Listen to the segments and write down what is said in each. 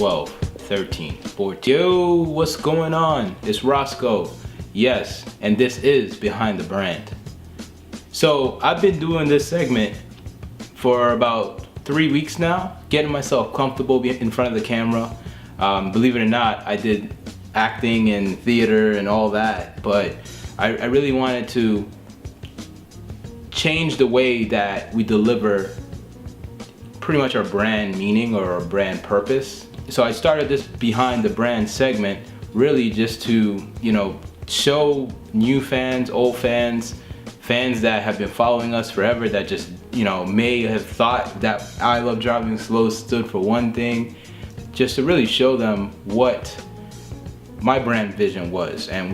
12, 13, 14. Yo, what's going on? It's Roscoe. Yes, and this is Behind the Brand. So I've been doing this segment for about 3 weeks now, getting myself comfortable in front of the camera. Believe it or not, I did acting and theater and all that, but I really wanted to change the way that we deliver pretty much our brand meaning or our brand purpose. So I started this Behind the Brand segment really just to, show new fans, old fans, fans that have been following us forever that just, may have thought that I Love Driving Slow stood for one thing, just to really show them what my brand vision was and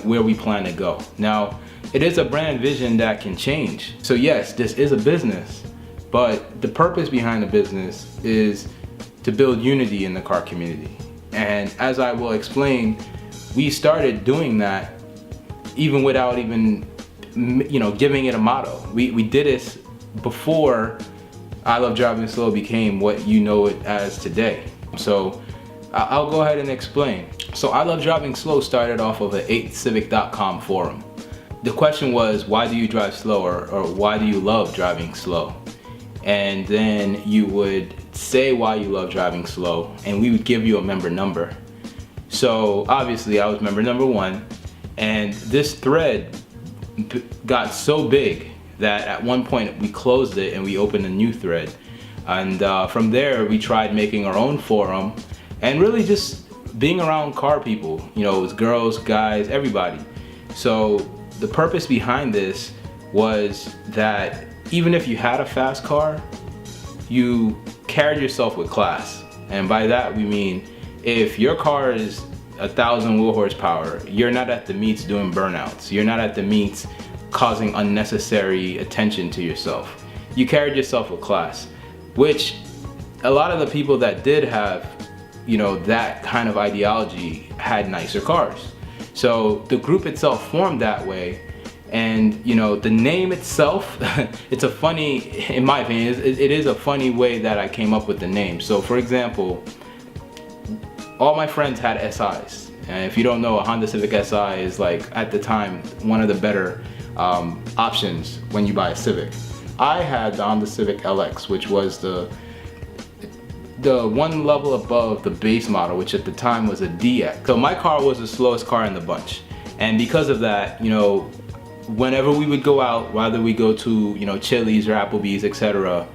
where we plan to go. Now, it is a brand vision that can change. So yes, this is a business, but the purpose behind the business is to build unity in the car community. And as I will explain, we started doing that even without even, giving it a motto. We did this before I Love Driving Slow became what you know it as today. So I'll go ahead and explain. So I Love Driving Slow started off of an 8civic.com forum. The question was, why do you drive slow, or why do you love driving slow? And then you would say why you love driving slow, and we would give you a member number. So obviously I was member number 1, and this thread got so big that at one point we closed it and we opened a new thread. And from there we tried making our own forum and really just being around car people. It was girls, guys, everybody. So the purpose behind this was that even if you had a fast car, you carried yourself with class. And by that we mean, if your car is 1,000 wheel horsepower, you're not at the meets doing burnouts. You're not at the meets causing unnecessary attention to yourself. You carried yourself with class, which a lot of the people that did have, that kind of ideology had nicer cars. So the group itself formed that way. And the name itself, it's a funny, in my opinion, it is a funny way that I came up with the name. So for example, all my friends had SIs. And if you don't know, a Honda Civic SI is at the time, one of the better options when you buy a Civic. I had the Honda Civic LX, which was the one level above the base model, which at the time was a DX. So my car was the slowest car in the bunch. And because of that, whenever we would go out, whether we go to, Chili's or Applebee's, etc.,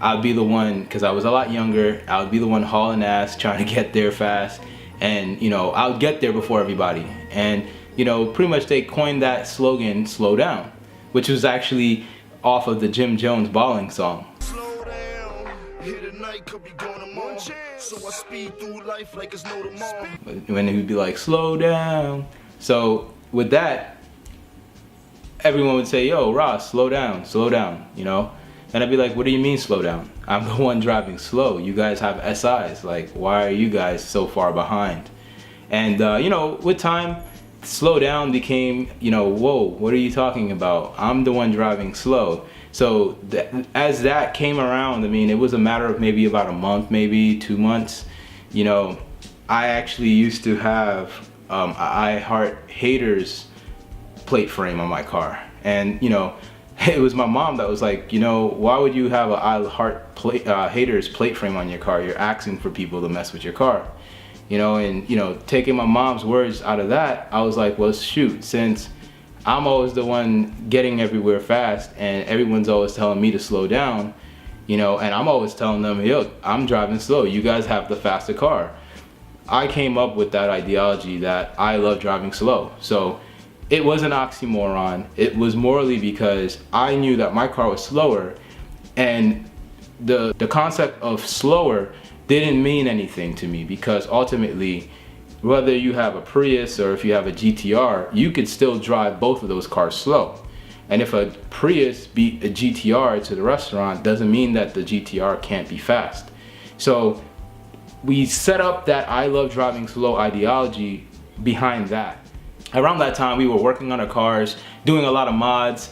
I'd be the one, because I was a lot younger, I would be the one hauling ass, trying to get there fast. And, I would get there before everybody. And, pretty much they coined that slogan, slow down, which was actually off of the Jim Jones Bowling song. Slow down, hit a night, could be going tomorrow. So I speed through life like it's no tomorrow. When he would be like, slow down. So with that, everyone would say, yo, Ross, slow down, And I'd be like, what do you mean slow down? I'm the one driving slow. You guys have SIs. Why are you guys so far behind? And, with time, slow down became, whoa, what are you talking about? I'm the one driving slow. So as that came around, it was a matter of maybe about a month, maybe 2 months. I actually used to have I Heart Haters plate frame on my car. And, it was my mom that was like, why would you have a I Heart Haters plate frame on your car? You're asking for people to mess with your car. Taking my mom's words out of that, I was like, well, shoot, since I'm always the one getting everywhere fast and everyone's always telling me to slow down, and I'm always telling them, yo, I'm driving slow, you guys have the faster car. I came up with that ideology that I love driving slow. So it was an oxymoron. It was morally because I knew that my car was slower, and the concept of slower didn't mean anything to me, because ultimately, whether you have a Prius or if you have a GTR, you could still drive both of those cars slow. And if a Prius beat a GTR to the restaurant, doesn't mean that the GTR can't be fast. So we set up that I Love Driving Slow ideology behind that. Around that time, we were working on our cars, doing a lot of mods,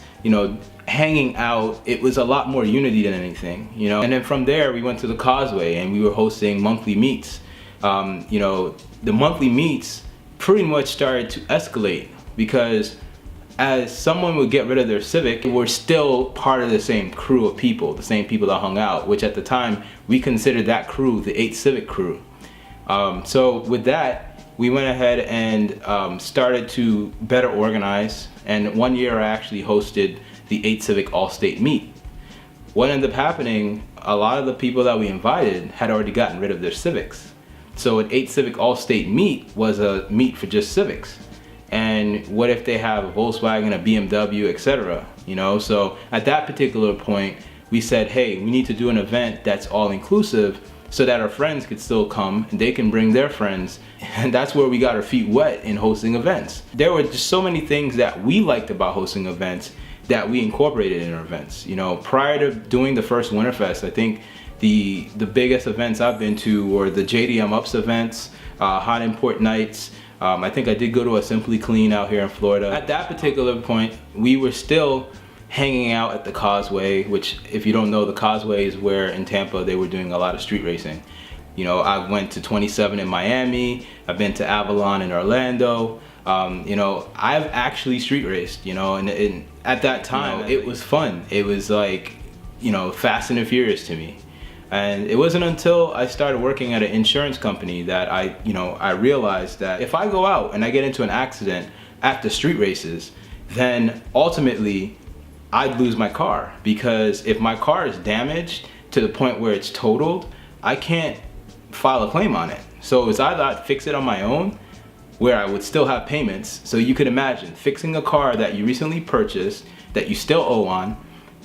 hanging out. It was a lot more unity than anything, And then from there, we went to the Causeway and we were hosting monthly meets. the monthly meets pretty much started to escalate, because as someone would get rid of their Civic, we're still part of the same crew of people, the same people that hung out, which at the time we considered that crew the 8 Civic crew. So with that, we went ahead and started to better organize, and one year I actually hosted the 8 Civic All-State Meet. What ended up happening, a lot of the people that we invited had already gotten rid of their Civics. So an 8 Civic All-State Meet was a meet for just Civics. And what if they have a Volkswagen, a BMW, etc.? So at that particular point, we said, hey, we need to do an event that's all inclusive so that our friends could still come and they can bring their friends. And that's where we got our feet wet in hosting events. There were just so many things that we liked about hosting events that we incorporated in our events. Prior to doing the first Winterfest, I think the biggest events I've been to were the JDM Ups events, Hot Import Nights. I think I did go to a Simply Clean out here in Florida. At that particular point, we were still hanging out at the Causeway, which, if you don't know, the Causeway is where in Tampa they were doing a lot of street racing. I went to 27 in Miami, I've been to Avalon in Orlando. I've actually street raced, and at that time it was fun. It was like, Fast and Furious to me. And it wasn't until I started working at an insurance company that I realized that if I go out and I get into an accident at the street races, then ultimately I'd lose my car, because if my car is damaged to the point where it's totaled, I can't file a claim on it. So it was either I'd fix it on my own, where I would still have payments. So you could imagine fixing a car that you recently purchased, that you still owe on,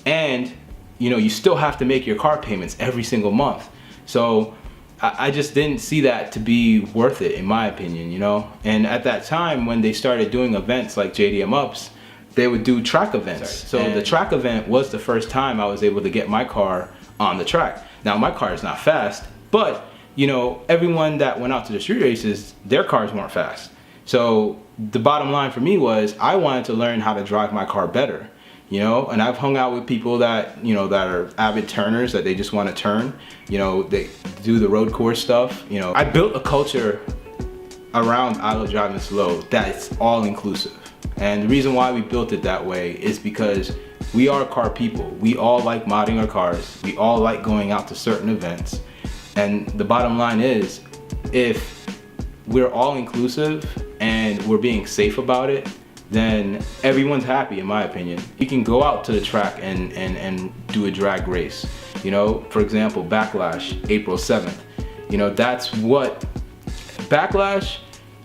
and you still have to make your car payments every single month. So I just didn't see that to be worth it, in my opinion, And at that time, when they started doing events like JDM Ups, they would do track events. So the track event was the first time I was able to get my car on the track. Now, my car is not fast, but everyone that went out to the street races, their cars weren't fast. So the bottom line for me was I wanted to learn how to drive my car better. And I've hung out with people that, that are avid turners, that they just want to turn, they do the road course stuff. I built a culture around I Love Driving Slow that's all inclusive. And the reason why we built it that way is because we are car people. We all like modding our cars. We all like going out to certain events. And the bottom line is, if we're all inclusive and we're being safe about it, then everyone's happy, in my opinion. You can go out to the track and do a drag race. For example, Backlash, April 7th. That's what Backlash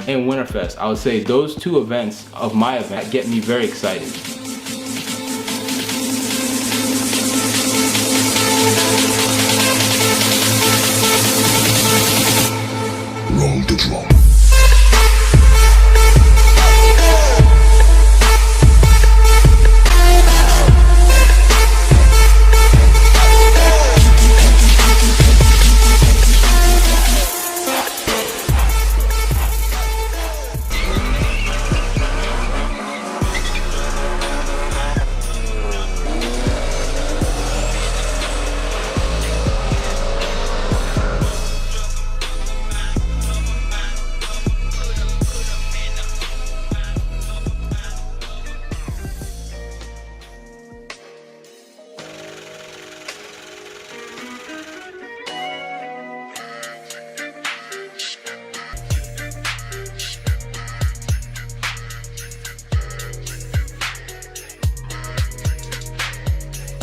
and Winterfest, I would say those two events of my event get me very excited. Roll the drum.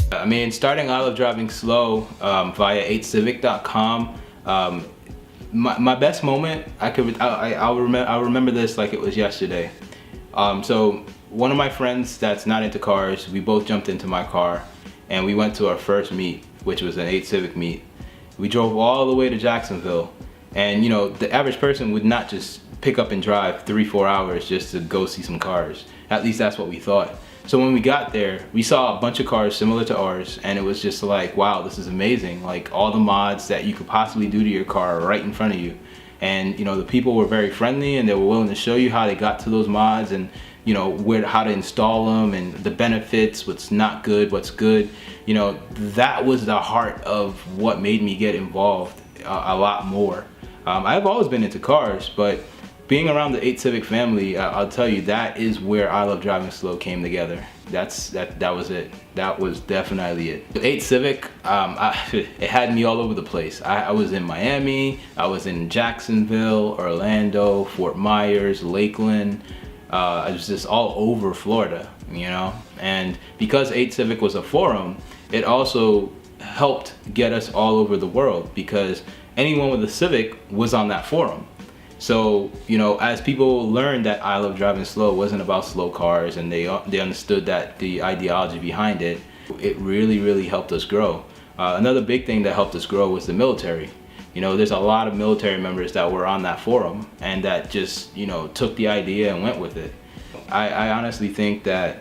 I mean, starting I Love Driving Slow via 8civic.com, my best moment, I'll remember this like it was yesterday. So one of my friends that's not into cars, we both jumped into my car and we went to our first meet, which was an 8 Civic meet. We drove all the way to Jacksonville, and the average person would not just pick up and drive 3-4 hours just to go see some cars. At least that's what we thought. So when we got there, we saw a bunch of cars similar to ours, and it was just like, wow, this is amazing. Like, all the mods that you could possibly do to your car are right in front of you. And the people were very friendly, and they were willing to show you how they got to those mods, and how to install them, and the benefits, what's not good, what's good. That was the heart of what made me get involved a lot more. I've always been into cars, but being around the 8 Civic family, I'll tell you, that is where I Love Driving Slow came together. That was it. That was definitely it. The 8 Civic, it had me all over the place. I was in Miami, I was in Jacksonville, Orlando, Fort Myers, Lakeland. I was just all over Florida, you know? And because 8 Civic was a forum, it also helped get us all over the world, because anyone with a Civic was on that forum. So, you know, as people learned that I Love Driving Slow wasn't about slow cars, and they understood that the ideology behind it, it really helped us grow. Another big thing that helped us grow was the military. You know, there's a lot of military members that were on that forum and that just, you know, took the idea and went with it. I honestly think that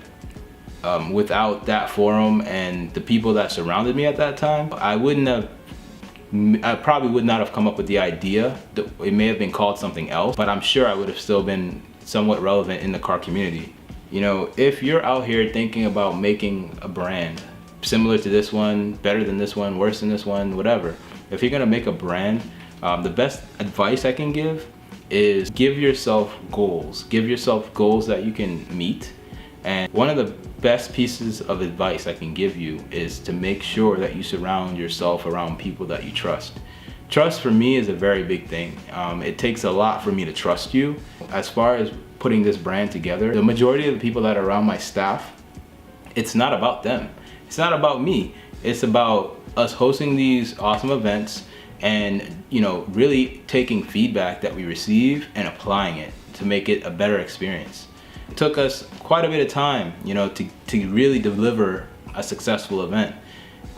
without that forum and the people that surrounded me at that time, I probably would not have come up with the idea. It may have been called something else, but I'm sure I would have still been somewhat relevant in the car community. You know, if you're out here thinking about making a brand similar to this one, better than this one, worse than this one, whatever, if you're gonna make a brand, the best advice I can give is give yourself goals. Give yourself goals that you can meet. And one of the best pieces of advice I can give you is to make sure that you surround yourself around people that you trust. Trust for me is a very big thing. It takes a lot for me to trust you. As far as putting this brand together, the majority of the people that are around my staff, it's not about them. It's not about me. It's about us hosting these awesome events and, you know, really taking feedback that we receive and applying it to make it a better experience. It took us quite a bit of time, you know, to really deliver a successful event.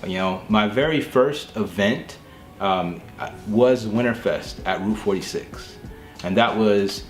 You know, my very first event was Winterfest at Route 46. And that was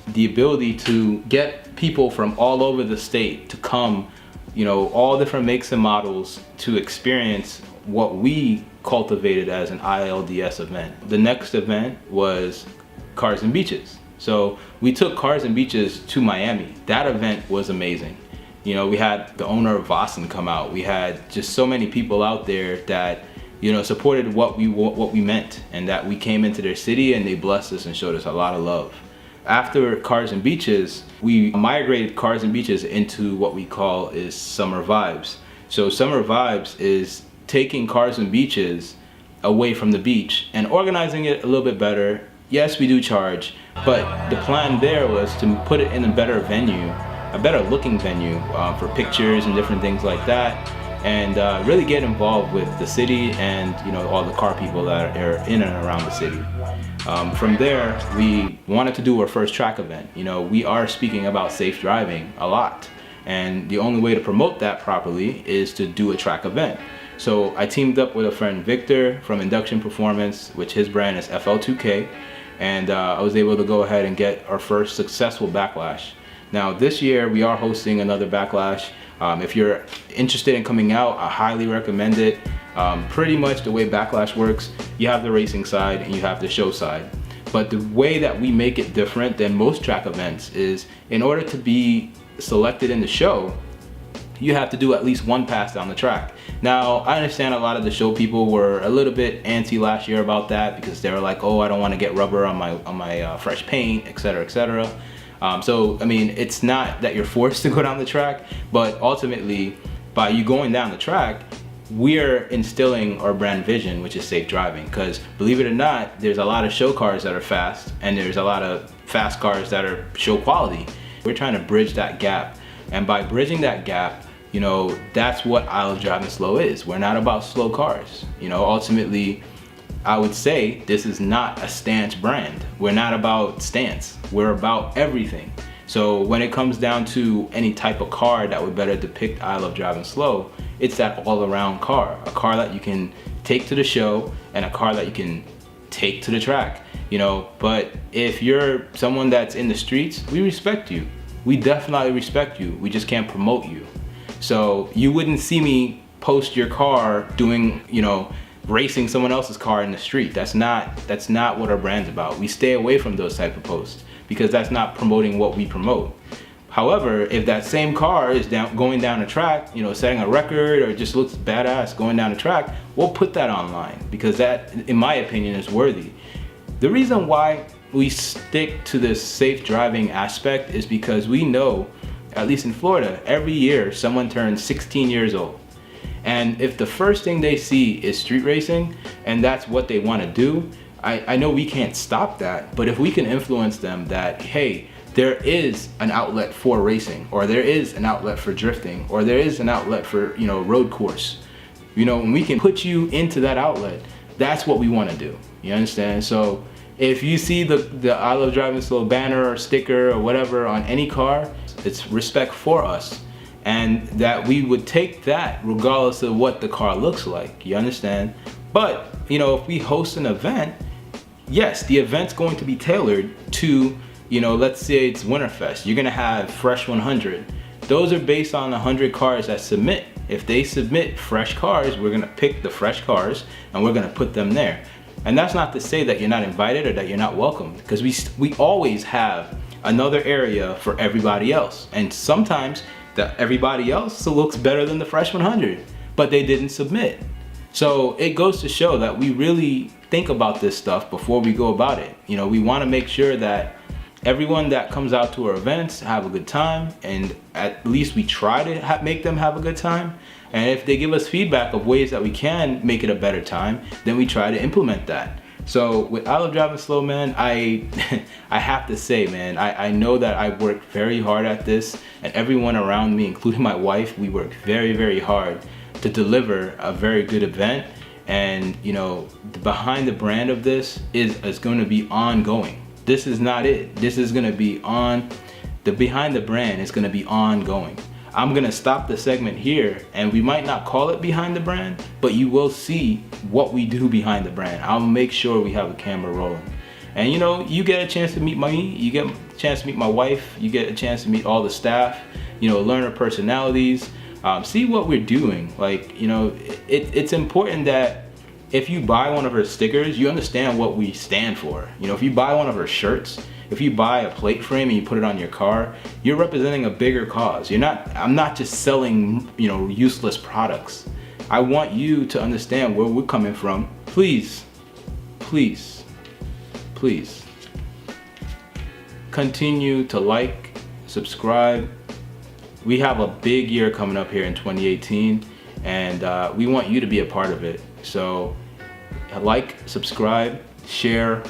the ability to get people from all over the state to come, you know, all different makes and models, to experience what we cultivated as an ILDS event. The next event was Cars and Beaches. So we took Cars and Beaches to Miami. That event was amazing. You know, we had the owner of Vossen come out. We had just so many people out there that, you know, supported what we meant, and that we came into their city and they blessed us and showed us a lot of love. After Cars and Beaches, we migrated Cars and Beaches into what we call is Summer Vibes. So Summer Vibes is taking Cars and Beaches away from the beach and organizing it a little bit better. Yes, we do charge, but the plan there was to put it in a better venue, a better looking venue for pictures and different things like that, and really get involved with the city and, you know, all the car people that are in and around the city. From there, we wanted to do our first track event. You know, we are speaking about safe driving a lot, and the only way to promote that properly is to do a track event. So I teamed up with a friend, Victor, from Induction Performance, which his brand is FL2K, and I was able to go ahead and get our first successful backlash. Now this year we are hosting another backlash. If you're interested in coming out, I highly recommend it. Pretty much the way backlash works, you have the racing side and you have the show side. But the way that we make it different than most track events is, in order to be selected in the show, you have to do at least one pass down the track. Now, I understand a lot of the show people were a little bit antsy last year about that, because they were like, oh, I don't want to get rubber on my fresh paint, etc., etc. So, I mean, it's not that you're forced to go down the track, but ultimately, by you going down the track, we're instilling our brand vision, which is safe driving. Because believe it or not, there's a lot of show cars that are fast, and there's a lot of fast cars that are show quality. We're trying to bridge that gap, and by bridging that gap, you know, that's what I Love Driving Slow is. We're not about slow cars. You know, ultimately, I would say this is not a stance brand. We're not about stance. We're about everything. So when it comes down to any type of car that would better depict I Love Driving Slow, it's that all-around car. A car that you can take to the show and a car that you can take to the track. You know, but if you're someone that's in the streets, we respect you. We definitely respect you. We just can't promote you. So you wouldn't see me post your car doing, you know, racing someone else's car in the street. That's not what our brand's about. We stay away from those type of posts, because that's not promoting what we promote. However, if that same car is going down a track, you know, setting a record, or just looks badass going down a track, we'll put that online, because that, in my opinion, is worthy. The reason why we stick to this safe driving aspect is because we know, at least in Florida, every year someone turns 16 years old. And if the first thing they see is street racing and that's what they want to do, I know we can't stop that, but if we can influence them that, hey, there is an outlet for racing, or there is an outlet for drifting, or there is an outlet for, you know, road course. You know, when we can put you into that outlet, that's what we want to do. You understand? So if you see the I Love Driving Slow banner or sticker or whatever on any car, it's respect for us. And that we would take that regardless of what the car looks like. You understand? But, you know, if we host an event, yes, the event's going to be tailored to, you know, let's say it's Winterfest. You're gonna have Fresh 100. Those are based on 100 cars that submit. If they submit fresh cars, we're gonna pick the fresh cars and we're gonna put them there. And that's not to say that you're not invited or that you're not welcome, because we always have another area for everybody else. And sometimes everybody else looks better than the Fresh 100, but they didn't submit. So it goes to show that we really think about this stuff before we go about it. You know, we want to make sure that everyone that comes out to our events have a good time, and at least we try to make them have a good time. And if they give us feedback of ways that we can make it a better time, then we try to implement that. So with I Love Driving Slow, man, I have to say, man, I know that I worked very hard at this, and everyone around me, including my wife, we worked very, very hard to deliver a very good event. And, you know, behind the brand of this is going to be ongoing. This is not it. This is going to be behind the brand is going to be ongoing. I'm going to stop the segment here, and we might not call it behind the brand, but you will see what we do behind the brand. I'll make sure we have a camera rolling. And, you know, you get a chance to meet me, you get a chance to meet my wife, you get a chance to meet all the staff, you know, learn our personalities, see what we're doing. Like, you know, it's important that if you buy one of her stickers, you understand what we stand for. You know, if you buy one of her shirts, if you buy a plate frame and you put it on your car, you're representing a bigger cause. I'm not just selling, you know, useless products. I want you to understand where we're coming from. Please, please, please continue to like, subscribe. We have a big year coming up here in 2018, and we want you to be a part of it. So like, subscribe, share,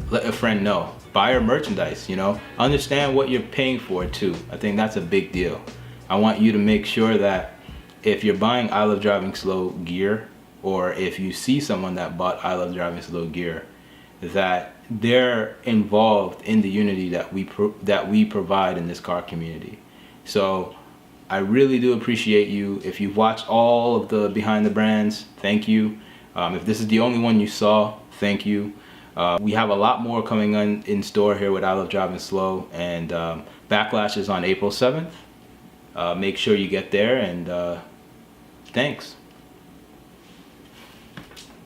let a friend know. Buy our merchandise, you know. Understand what you're paying for too. I think that's a big deal. I want you to make sure that if you're buying I Love Driving Slow gear, or if you see someone that bought I Love Driving Slow gear, that they're involved in the unity that we provide in this car community. So I really do appreciate you. If you've watched all of the Behind the Brands, thank you. If this is the only one you saw, thank you. We have a lot more coming in store here with I Love Driving Slow, and Backlash is on April 7th. Make sure you get there, and thanks.